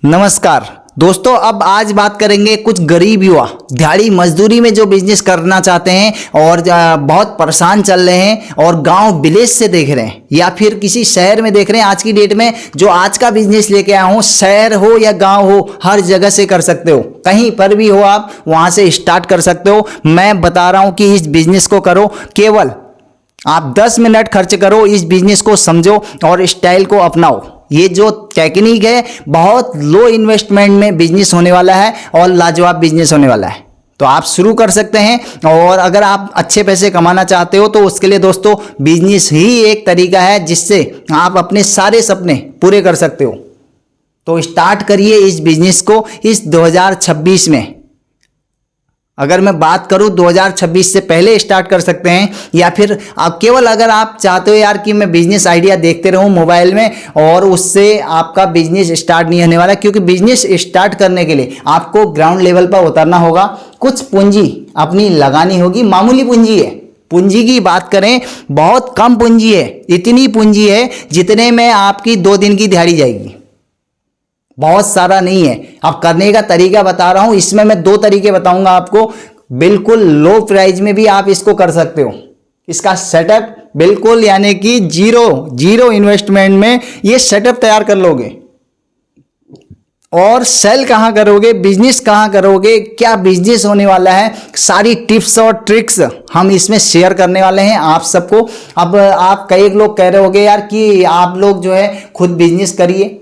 नमस्कार दोस्तों, अब आज बात करेंगे कुछ गरीब युवा दिहाड़ी मजदूरी में जो बिजनेस करना चाहते हैं और बहुत परेशान चल रहे हैं और गांव विलेज से देख रहे हैं या फिर किसी शहर में देख रहे हैं। आज की डेट में जो आज का बिजनेस लेके आया हूँ, शहर हो या गांव हो, हर जगह से कर सकते हो, कहीं पर भी हो आप वहां से स्टार्ट कर सकते हो। मैं बता रहा हूँ कि इस बिजनेस को करो, केवल आप 10 मिनट खर्च करो, इस बिजनेस को समझो और स्टाइल को अपनाओ। ये जो टेक्निक है, बहुत लो इन्वेस्टमेंट में बिजनेस होने वाला है और लाजवाब बिजनेस होने वाला है। तो आप शुरू कर सकते हैं। और अगर आप अच्छे पैसे कमाना चाहते हो तो उसके लिए दोस्तों बिजनेस ही एक तरीका है जिससे आप अपने सारे सपने पूरे कर सकते हो। तो स्टार्ट करिए इस बिजनेस को इस 2026 में। अगर मैं बात करूं 2026 से पहले स्टार्ट कर सकते हैं, या फिर आप केवल अगर आप चाहते हो यार कि मैं बिजनेस आइडिया देखते रहूं मोबाइल में और उससे आपका बिजनेस स्टार्ट नहीं होने वाला, क्योंकि बिजनेस स्टार्ट करने के लिए आपको ग्राउंड लेवल पर उतरना होगा, कुछ पूंजी अपनी लगानी होगी। मामूली पूंजी है, पूंजी की बात करें बहुत कम पूंजी है, इतनी पूंजी है जितने में आपकी 2 दिन की दिहाड़ी जाएगी, बहुत सारा नहीं है। अब करने का तरीका बता रहा हूं, इसमें मैं 2 तरीके बताऊंगा आपको। बिल्कुल लो प्राइस में भी आप इसको कर सकते हो। इसका सेटअप बिल्कुल यानी कि जीरो इन्वेस्टमेंट में ये सेटअप तैयार कर लोगे। और सेल कहां करोगे, बिजनेस कहां करोगे, क्या बिजनेस होने वाला है, सारी टिप्स और ट्रिक्स हम इसमें शेयर करने वाले हैं आप सबको। अब आप कई लोग कह रहे होगे यार कि आप लोग जो है खुद बिजनेस करिए,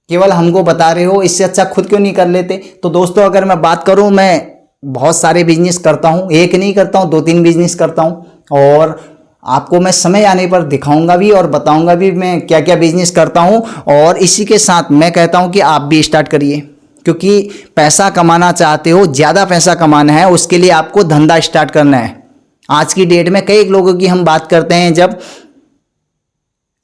केवल हमको बता रहे हो, इससे अच्छा खुद क्यों नहीं कर लेते। तो दोस्तों अगर मैं बात करूं, मैं बहुत सारे बिजनेस करता हूं, एक नहीं करता हूं, 2-3 बिजनेस करता हूं। और आपको मैं समय आने पर दिखाऊंगा भी और बताऊंगा भी मैं क्या क्या बिजनेस करता हूं। और इसी के साथ मैं कहता हूं कि आप भी स्टार्ट करिए, क्योंकि पैसा कमाना चाहते हो, ज़्यादा पैसा कमाना है, उसके लिए आपको धंधा स्टार्ट करना है। आज की डेट में कई लोगों की हम बात करते हैं, जब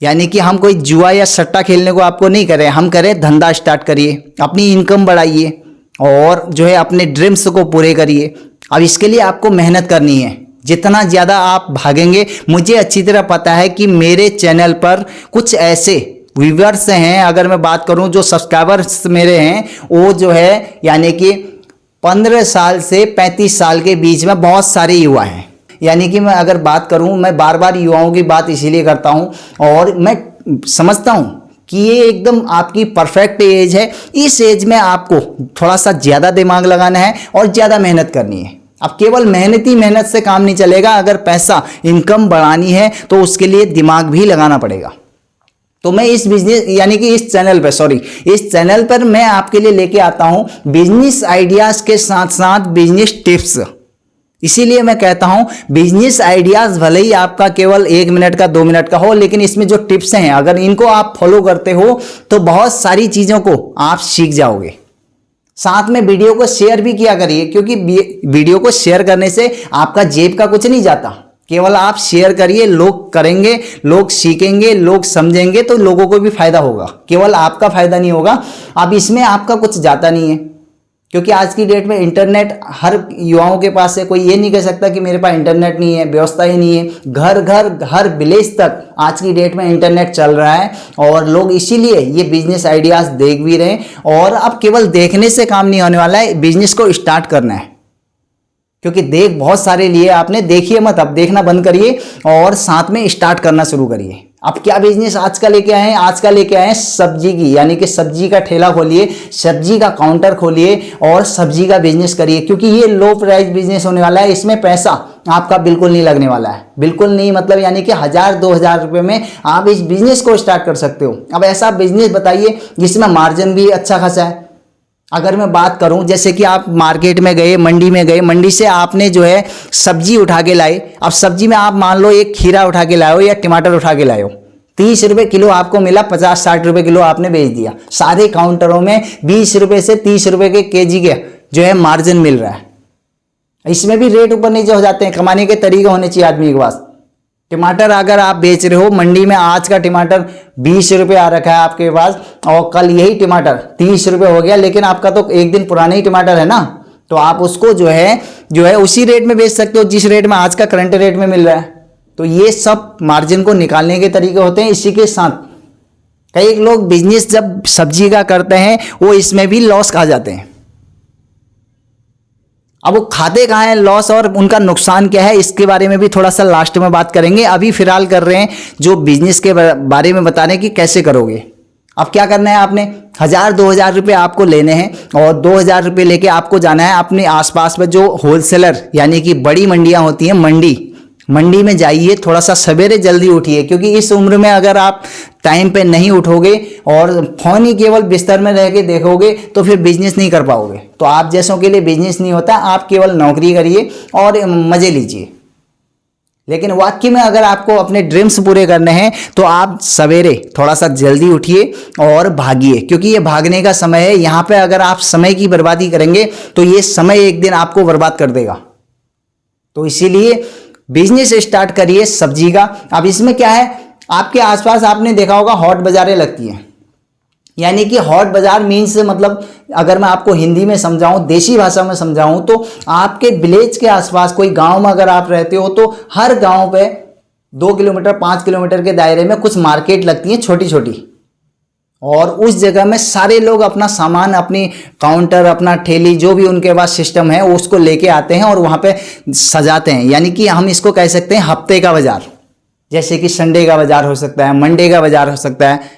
यानी कि हम कोई जुआ या सट्टा खेलने को आपको नहीं करें, हम करें धंधा स्टार्ट करिए, अपनी इनकम बढ़ाइए और जो है अपने ड्रीम्स को पूरे करिए। अब इसके लिए आपको मेहनत करनी है। जितना ज़्यादा आप भागेंगे, मुझे अच्छी तरह पता है कि मेरे चैनल पर कुछ ऐसे व्यूअर्स हैं, अगर मैं बात करूं जो सब्सक्राइबर्स मेरे हैं, वो जो है यानी कि 15 साल से 35 साल के बीच में बहुत सारे युवा हैं। यानी कि मैं अगर बात करूं, मैं बार बार युवाओं की बात इसीलिए करता हूं और मैं समझता हूं कि ये एकदम आपकी परफेक्ट एज है। इस एज में आपको थोड़ा सा ज़्यादा दिमाग लगाना है और ज़्यादा मेहनत करनी है। अब केवल मेहनत से काम नहीं चलेगा, अगर पैसा इनकम बढ़ानी है तो उसके लिए दिमाग भी लगाना पड़ेगा। तो मैं इस बिजनेस यानी कि इस चैनल पर मैं आपके लिए लेके आता हूं बिजनेस आइडियाज़ के साथ साथ बिजनेस टिप्स। इसीलिए मैं कहता हूं बिजनेस आइडियाज भले ही आपका केवल 1 मिनट का 2 मिनट का हो, लेकिन इसमें जो टिप्स हैं अगर इनको आप फॉलो करते हो तो बहुत सारी चीजों को आप सीख जाओगे। साथ में वीडियो को शेयर भी किया करिए, क्योंकि वीडियो को शेयर करने से आपका जेब का कुछ नहीं जाता। केवल आप शेयर करिए, लोग करेंगे, लोग सीखेंगे, लोग समझेंगे, तो लोगों को भी फायदा होगा, केवल आपका फायदा नहीं होगा। अब इसमें आपका कुछ जाता नहीं है, क्योंकि आज की डेट में इंटरनेट हर युवाओं के पास है। कोई ये नहीं कह सकता कि मेरे पास इंटरनेट नहीं है, व्यवस्था ही नहीं है। घर घर हर विलेज तक आज की डेट में इंटरनेट चल रहा है और लोग इसीलिए ये बिजनेस आइडियाज देख भी रहे हैं। और अब केवल देखने से काम नहीं होने वाला है, बिजनेस को स्टार्ट करना है, क्योंकि देख बहुत सारे लिए आपने, देखिए मत, अब देखना बंद करिए और साथ में स्टार्ट करना शुरू करिए। अब क्या बिजनेस आज का लेके आए हैं, आज का लेके आए हैं सब्जी की, यानी कि सब्जी का ठेला खोलिए, सब्जी का काउंटर खोलिए और सब्जी का बिजनेस करिए, क्योंकि ये लो प्राइस बिजनेस होने वाला है। इसमें पैसा आपका बिल्कुल नहीं लगने वाला है, बिल्कुल नहीं, मतलब यानी कि 1000-2000 रुपये में आप इस बिजनेस को स्टार्ट कर सकते हो। अब ऐसा बिजनेस बताइए जिसमें मार्जिन भी अच्छा खासा है। अगर मैं बात करूं, जैसे कि आप मार्केट में गए, मंडी में गए, मंडी से आपने जो है सब्जी उठा के लाए। अब सब्जी में आप मान लो एक खीरा उठा के लाए हो या टमाटर उठा के लाए हो, 30 रुपये किलो आपको मिला, 50-60 रुपये किलो आपने बेच दिया। सारे काउंटरों में 20 रुपये से 30 रुपये के केजी के जो है मार्जिन मिल रहा है। इसमें भी रेट ऊपर नीचे हो जाते हैं, कमाने के तरीके होने चाहिए आदमी के पास। टमाटर अगर आप बेच रहे हो मंडी में, आज का टमाटर 20 रुपये आ रखा है आपके पास और कल यही टमाटर 30 रुपये हो गया, लेकिन आपका तो एक दिन पुराना ही टमाटर है ना, तो आप उसको जो है उसी रेट में बेच सकते हो जिस रेट में आज का करंट रेट में मिल रहा है। तो ये सब मार्जिन को निकालने के तरीके होते हैं। इसी के साथ कई लोग बिजनेस जब सब्जी का करते हैं वो इसमें भी लॉस खा जाते हैं। अब वो खाते कहाँ हैं लॉस, और उनका नुकसान क्या है, इसके बारे में भी थोड़ा सा लास्ट में बात करेंगे। अभी फिलहाल कर रहे हैं जो बिजनेस के बारे में बताने की कैसे करोगे। अब क्या करना है, आपने 1000-2000 रुपये आपको लेने हैं और 2000 रुपये लेके आपको जाना है अपने आसपास में जो होलसेलर यानी कि बड़ी मंडियां होती हैं, मंडी में जाइए। थोड़ा सा सवेरे जल्दी उठिए, क्योंकि इस उम्र में अगर आप टाइम पे नहीं उठोगे और फोन ही केवल बिस्तर में रह के देखोगे तो फिर बिजनेस नहीं कर पाओगे। तो आप जैसों के लिए बिजनेस नहीं होता, आप केवल नौकरी करिए और मजे लीजिए। लेकिन वाकई में अगर आपको अपने ड्रीम्स पूरे करने हैं तो आप सवेरे थोड़ा सा जल्दी उठिए और भागिए, क्योंकि ये भागने का समय है। यहाँ पे अगर आप समय की बर्बादी करेंगे तो ये समय एक दिन आपको बर्बाद कर देगा। तो इसीलिए बिजनेस स्टार्ट करिए सब्जी का। अब इसमें क्या है, आपके आसपास आपने देखा होगा हॉट बाजारें लगती हैं, यानी कि हॉट बाजार मीन्स मतलब अगर मैं आपको हिंदी में समझाऊं, देसी भाषा में समझाऊं, तो आपके विलेज के आसपास कोई गांव में अगर आप रहते हो तो हर गांव पे 2 किलोमीटर 5 किलोमीटर के दायरे में कुछ मार्केट लगती हैं छोटी छोटी, और उस जगह में सारे लोग अपना सामान, अपनी काउंटर, अपना ठेली, जो भी उनके पास सिस्टम है उसको लेके आते हैं और वहाँ पे सजाते हैं। यानी कि हम इसको कह सकते हैं हफ्ते का बाजार, जैसे कि संडे का बाजार हो सकता है, मंडे का बाजार हो सकता है,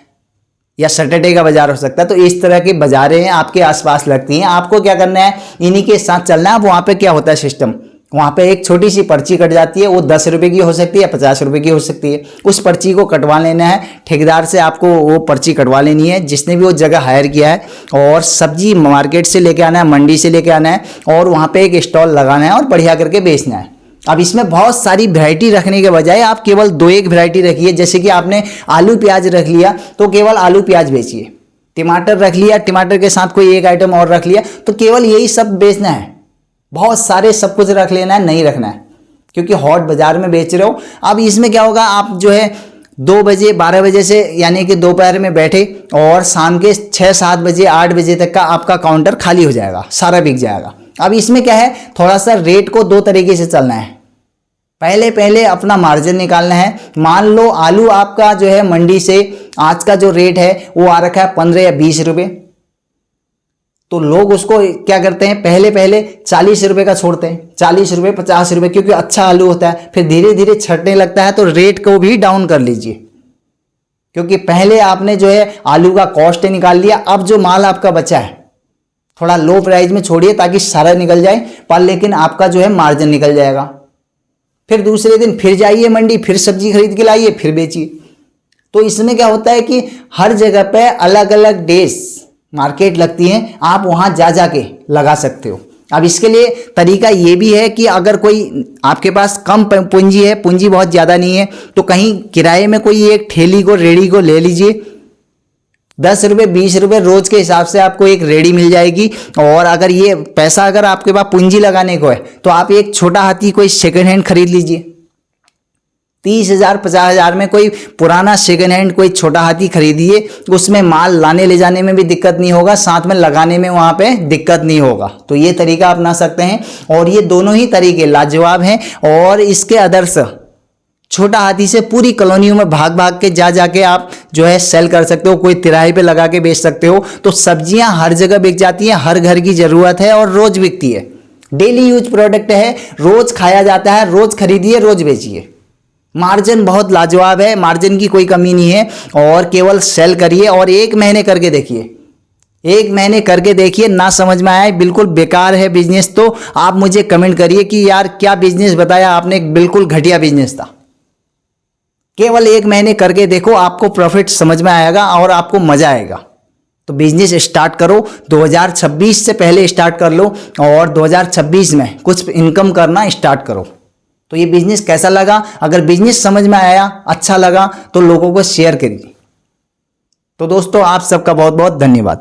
या सैटरडे का बाजार हो सकता है। तो इस तरह की बाजारें आपके आसपास लगती हैं। आपको क्या करना है, इन्हीं के साथ चलना है। अब वहाँ पे क्या होता है सिस्टम, वहाँ पे एक छोटी सी पर्ची कट जाती है, वो 10 रुपये की हो सकती है, 50 रुपये की हो सकती है। उस पर्ची को कटवा लेना है, ठेकेदार से आपको वो पर्ची कटवा लेनी है जिसने भी वो जगह हायर किया है, और सब्जी मार्केट से लेके आना है, मंडी से लेके आना है, और वहाँ पे एक स्टॉल लगाना है और बढ़िया करके बेचना है। अब इसमें बहुत सारी वैरायटी रखने के बजाय आप केवल 2-1 वैरायटी रखिए। जैसे कि आपने आलू प्याज रख लिया तो केवल आलू प्याज बेचिए, टमाटर रख लिया, टमाटर के साथ कोई एक आइटम और रख लिया, तो केवल यही सब बेचना है। बहुत सारे सब कुछ रख लेना है नहीं रखना है, क्योंकि हॉट बाजार में बेच रहे हो। अब इसमें क्या होगा, आप जो है 2 बजे 12 बजे से यानी कि दोपहर में बैठे और शाम के 6-7 बजे 8 बजे तक का आपका काउंटर खाली हो जाएगा, सारा बिक जाएगा। अब इसमें क्या है, थोड़ा सा रेट को 2 तरीके से चलना है। पहले अपना मार्जिन निकालना है। मान लो आलू आपका जो है मंडी से आज का जो रेट है वो आ रखा है 15 या 20 रुपये, तो लोग उसको क्या करते हैं, पहले 40 रुपये का छोड़ते हैं, 40 रुपये 50 रुपये, क्योंकि अच्छा आलू होता है। फिर धीरे धीरे छटने लगता है, तो रेट को भी डाउन कर लीजिए, क्योंकि पहले आपने जो है आलू का कॉस्ट निकाल लिया। अब जो माल आपका बचा है थोड़ा लो प्राइस में छोड़िए ताकि सारा निकल जाए, पर लेकिन आपका जो है मार्जिन निकल जाएगा। फिर दूसरे दिन फिर जाइए मंडी, फिर सब्जी खरीद के लाइए, फिर बेचिए। तो इसमें क्या होता है कि हर जगह पे अलग अलग डेज मार्केट लगती हैं, आप वहां जा जाके लगा सकते हो। अब इसके लिए तरीका ये भी है कि अगर कोई आपके पास कम पूंजी है, पूंजी बहुत ज़्यादा नहीं है, तो कहीं किराए में कोई एक ठेली को, रेडी को ले लीजिए। 10 रुपये 20 रुपये रोज के हिसाब से आपको एक रेडी मिल जाएगी। और अगर ये पैसा अगर आपके पास पूंजी लगाने को है तो आप एक छोटा हाथी कोई सेकंड हैंड खरीद लीजिए। 30,000 50,000 में कोई पुराना सेकंड हैंड कोई छोटा हाथी खरीदिए, उसमें माल लाने ले जाने में भी दिक्कत नहीं होगा, साथ में लगाने में वहाँ पे दिक्कत नहीं होगा। तो ये तरीका अपना सकते हैं, और ये दोनों ही तरीके लाजवाब हैं। और इसके आदर्श छोटा हाथी से पूरी कॉलोनियों में भाग भाग के जाके आप जो है सेल कर सकते हो, कोई तिराहे पे लगा के बेच सकते हो। तो सब्जियां हर जगह बिक जाती हैं, हर घर की जरूरत है और रोज बिकती है। डेली यूज प्रोडक्ट है, रोज खाया जाता है, रोज खरीदिए, रोज बेचिए। मार्जिन बहुत लाजवाब है, मार्जिन की कोई कमी नहीं है। और केवल सेल करिए और 1 महीने करके देखिए, 1 महीने करके देखिए, ना समझ में आए बिल्कुल बेकार है बिजनेस तो आप मुझे कमेंट करिए कि यार क्या बिजनेस बताया आपने, बिल्कुल घटिया बिजनेस था। केवल 1 महीने करके देखो, आपको प्रॉफिट समझ में आएगा और आपको मजा आएगा। तो बिजनेस स्टार्ट करो, 2026 से पहले स्टार्ट कर लो और 2026 में कुछ इनकम करना स्टार्ट करो। तो ये बिजनेस कैसा लगा, अगर बिजनेस समझ में आया, अच्छा लगा तो लोगों को शेयर करिए। तो दोस्तों आप सबका बहुत बहुत धन्यवाद।